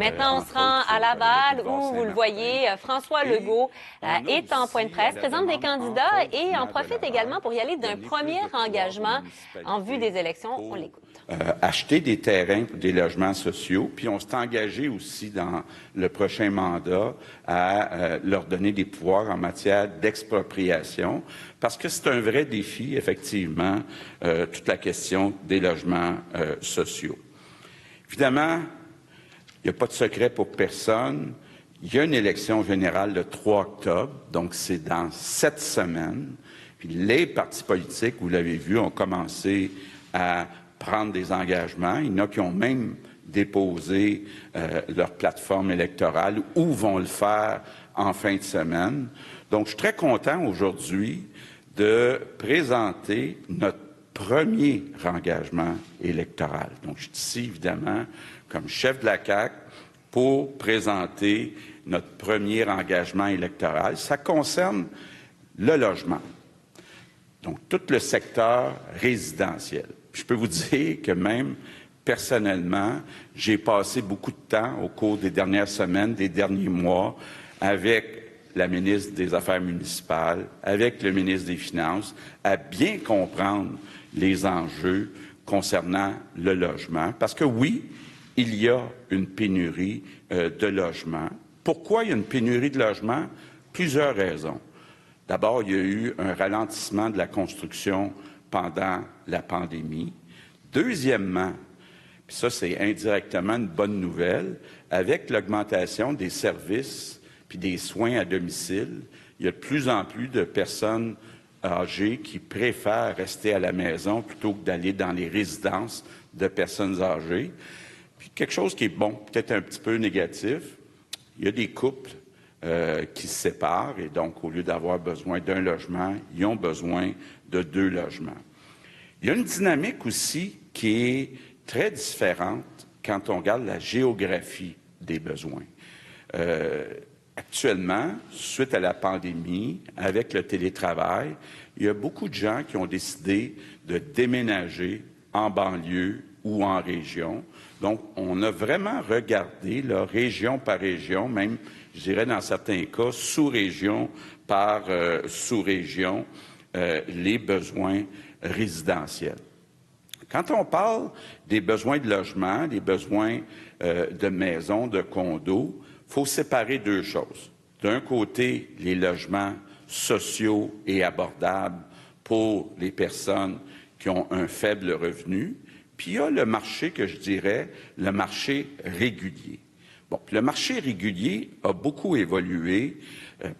Maintenant, on se rend à Laval où, vous le voyez, François Legault est en point de presse, présente des candidats et en profite également pour y aller d'un premier engagement en vue des élections. On l'écoute. Acheter des terrains pour des logements sociaux, puis on s'est engagé aussi dans le prochain mandat à leur donner des pouvoirs en matière d'expropriation, parce que c'est un vrai défi, effectivement, toute la question des logements sociaux. Évidemment, il n'y a pas de secret pour personne. Il y a une élection générale le 3 octobre, donc c'est dans 7 semaines. Puis les partis politiques, vous l'avez vu, ont commencé à prendre des engagements. Il y en a qui ont même déposé leur plateforme électorale ou vont le faire en fin de semaine. Donc, je suis très content aujourd'hui de présenter notre premier engagement électoral. Donc, je suis ici, évidemment, comme chef de la CAQ pour présenter notre premier engagement électoral. Ça concerne le logement, donc tout le secteur résidentiel. Je peux vous dire que même personnellement, j'ai passé beaucoup de temps au cours des dernières semaines, des derniers mois, avec la ministre des Affaires municipales, avec le ministre des Finances, à bien comprendre les enjeux concernant le logement. Parce que oui, il y a une pénurie de logements. Pourquoi il y a une pénurie de logements? Plusieurs raisons. D'abord, il y a eu un ralentissement de la construction pendant la pandémie. Deuxièmement, puis ça c'est indirectement une bonne nouvelle, avec l'augmentation des services puis des soins à domicile, il y a de plus en plus de personnes âgées qui préfèrent rester à la maison plutôt que d'aller dans les résidences de personnes âgées. Puis quelque chose qui est bon, peut-être un petit peu négatif, il y a des couples qui se séparent et donc au lieu d'avoir besoin d'un logement, ils ont besoin de 2 logements. Il y a une dynamique aussi qui est très différente quand on regarde la géographie des besoins. Actuellement, suite à la pandémie, avec le télétravail, il y a beaucoup de gens qui ont décidé de déménager en banlieue ou en région. Donc, on a vraiment regardé, là, région par région, même, je dirais dans certains cas, sous-région par sous-région, les besoins résidentiels. Quand on parle des besoins de logement, des besoins de maisons, de condos, il faut séparer 2 choses. D'un côté, les logements sociaux et abordables pour les personnes qui ont un faible revenu, puis il y a le marché que je dirais, le marché régulier. Bon, le marché régulier a beaucoup évolué.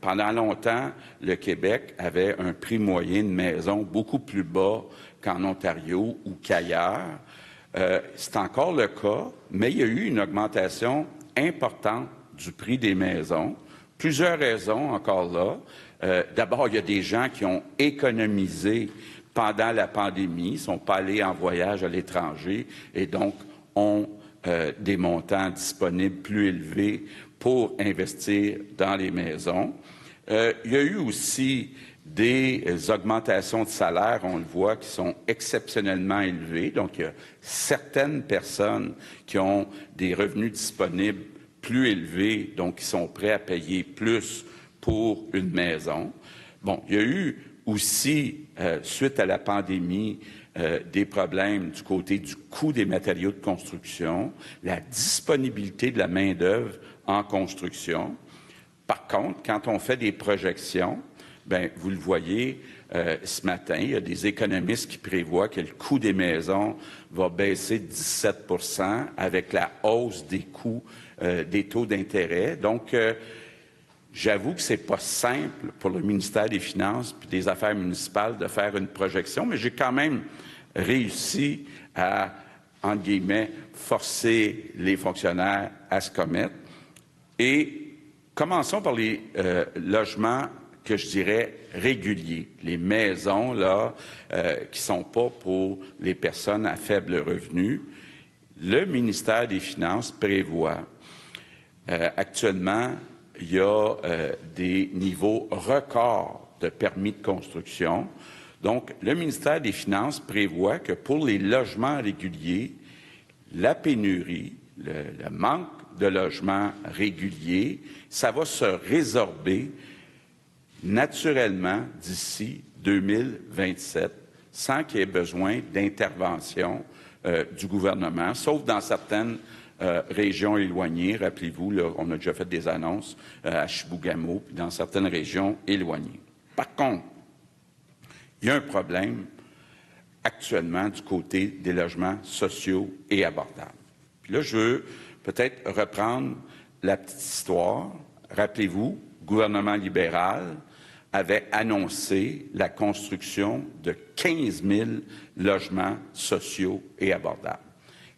Pendant longtemps, le Québec avait un prix moyen de maison beaucoup plus bas qu'en Ontario ou qu'ailleurs. C'est encore le cas, mais il y a eu une augmentation importante du prix des maisons. Plusieurs raisons encore là. D'abord, il y a des gens qui ont économisé pendant la pandémie, ne sont pas allés en voyage à l'étranger et donc ont des montants disponibles plus élevés pour investir dans les maisons. Il y a eu aussi des augmentations de salaire, on le voit, qui sont exceptionnellement élevées. Donc, il y a certaines personnes qui ont des revenus disponibles plus élevés, donc qui sont prêts à payer plus pour une maison. Bon, il y a eu aussi, suite à la pandémie, des problèmes du côté du coût des matériaux de construction, la disponibilité de la main-d'œuvre en construction. Par contre, quand on fait des projections, bien, vous le voyez ce matin, il y a des économistes qui prévoient que le coût des maisons va baisser de 17 % avec la hausse des coûts des taux d'intérêt. Donc, j'avoue que ce n'est pas simple pour le ministère des Finances et des Affaires municipales de faire une projection, mais j'ai quand même réussi à, entre guillemets, forcer les fonctionnaires à se commettre. Et commençons par les logements que je dirais réguliers, les maisons là qui sont pas pour les personnes à faible revenu. Le ministère des Finances prévoit actuellement, il y a des niveaux records de permis de construction. Donc, le ministère des Finances prévoit que pour les logements réguliers, la pénurie, le manque de logements réguliers. Ça va se résorber naturellement d'ici 2027, sans qu'il y ait besoin d'intervention du gouvernement, sauf dans certaines régions éloignées. Rappelez-vous, là, on a déjà fait des annonces à Chibougamau, puis dans certaines régions éloignées. Par contre, il y a un problème actuellement du côté des logements sociaux et abordables. Puis là, je veux peut-être reprendre la petite histoire. Rappelez-vous, le gouvernement libéral avait annoncé la construction de 15 000 logements sociaux et abordables.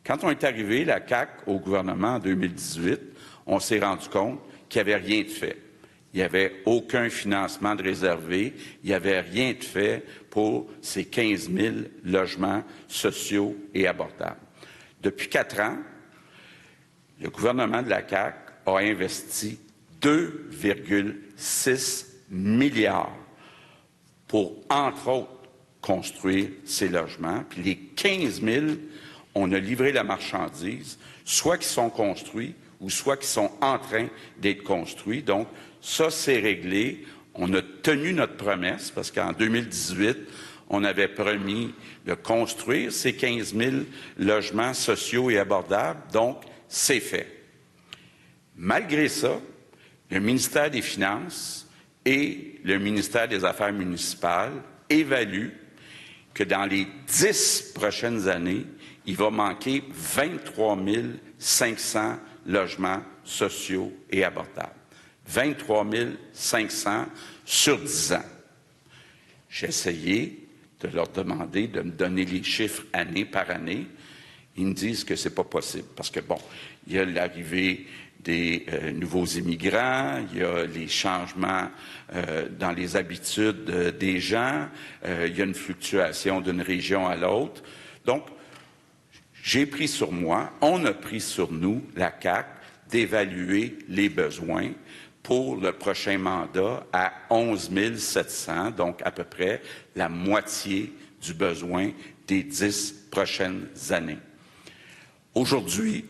Quand on est arrivé, la CAQ, au gouvernement en 2018, on s'est rendu compte qu'il n'y avait rien de fait. Il n'y avait aucun financement de réservé, il n'y avait rien de fait pour ces 15 000 logements sociaux et abordables. Depuis 4 ans, le gouvernement de la CAQ a investi 2,6 milliards pour, entre autres, construire ces logements. Puis les 15 000, on a livré la marchandise, soit qui sont construits ou soit qui sont en train d'être construits. Donc, ça, c'est réglé. On a tenu notre promesse parce qu'en 2018, on avait promis de construire ces 15 000 logements sociaux et abordables. Donc, c'est fait. Malgré ça, le ministère des Finances et le ministère des Affaires municipales évaluent que dans les 10 prochaines années, il va manquer 23 500 logements sociaux et abordables. 23 500 sur 10 ans. J'ai essayé de leur demander de me donner les chiffres année par année. Ils me disent que c'est pas possible parce que, bon, il y a l'arrivée des nouveaux immigrants, il y a les changements dans les habitudes des gens, il y a une fluctuation d'une région à l'autre. Donc, j'ai pris sur moi, on a pris sur nous, la CAQ, d'évaluer les besoins pour le prochain mandat à 11 700, donc à peu près la moitié du besoin des 10 prochaines années. Aujourd'hui,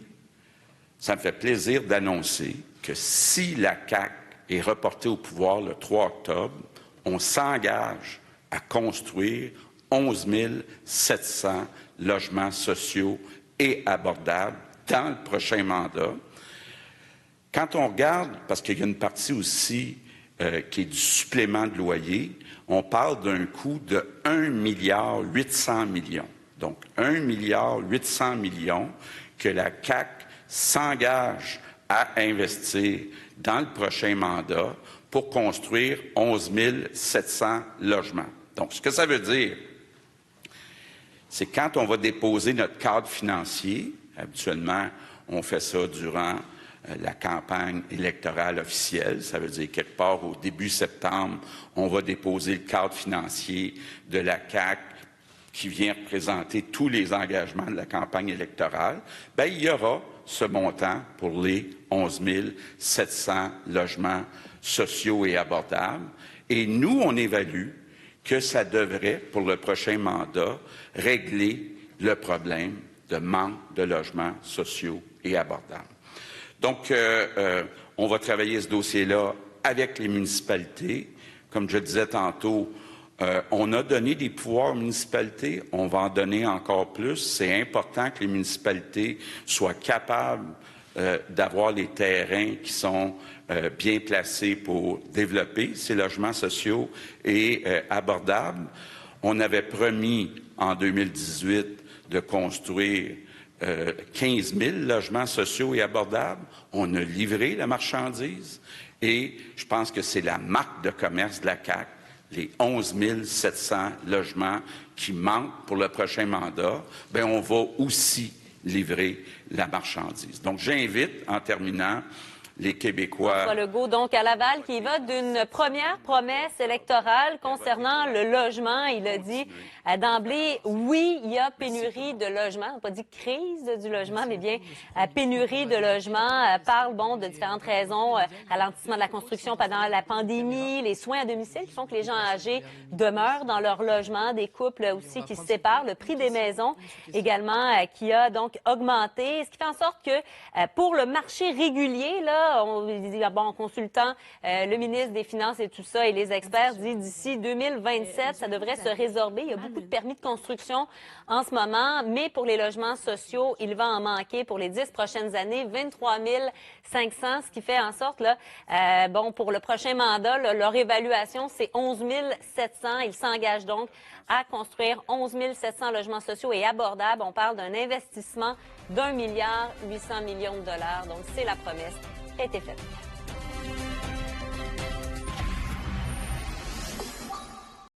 ça me fait plaisir d'annoncer que si la CAQ est reportée au pouvoir le 3 octobre, on s'engage à construire 11 700 logements sociaux et abordables dans le prochain mandat. Quand on regarde, parce qu'il y a une partie aussi qui est du supplément de loyer, on parle d'un coût de 1,8 milliard. Donc, 1,8 milliard que la CAQ s'engage à investir dans le prochain mandat pour construire 11 700 logements. Donc, ce que ça veut dire, c'est quand on va déposer notre cadre financier, habituellement, on fait ça durant la campagne électorale officielle, ça veut dire quelque part au début septembre, on va déposer le cadre financier de la CAQ qui vient représenter tous les engagements de la campagne électorale. Bien, il y aura ce montant pour les 11 700 logements sociaux et abordables. Et nous, on évalue que ça devrait, pour le prochain mandat, régler le problème de manque de logements sociaux et abordables. Donc, on va travailler ce dossier-là avec les municipalités. Comme je disais tantôt, on a donné des pouvoirs aux municipalités, on va en donner encore plus. C'est important que les municipalités soient capables d'avoir les terrains qui sont bien placés pour développer ces logements sociaux et abordables. On avait promis en 2018 de construire 15 000 logements sociaux et abordables. On a livré la marchandise et je pense que c'est la marque de commerce de la CAQ, les 11 700 logements qui manquent pour le prochain mandat. Bien, on va aussi livrer la marchandise. Donc, j'invite, en terminant, les Québécois. François Legault, donc à Laval, qui va d'une première promesse électorale concernant le logement. Il a dit d'emblée, oui, il y a pénurie de logements. On n'a pas dit crise du logement, mais bien pénurie de logements. Parle, de différentes raisons. Ralentissement de la construction pendant la pandémie, les soins à domicile qui font que les gens âgés demeurent dans leur logement, des couples aussi qui se séparent, le prix des maisons également qui a donc augmenté, ce qui fait en sorte que pour le marché régulier, là, en consultant le ministre des Finances et tout ça et les experts, dit d'ici 2027, ça devrait se résorber. Il y a beaucoup de permis de construction en ce moment, mais pour les logements sociaux, il va en manquer pour les 10 prochaines années, 23 500, ce qui fait en sorte, là, pour le prochain mandat, là, leur évaluation, c'est 11 700. Ils s'engagent donc à construire 11 700 logements sociaux et abordables. On parle d'un investissement d'1,8 milliard. Donc, c'est la promesse qui a été faite.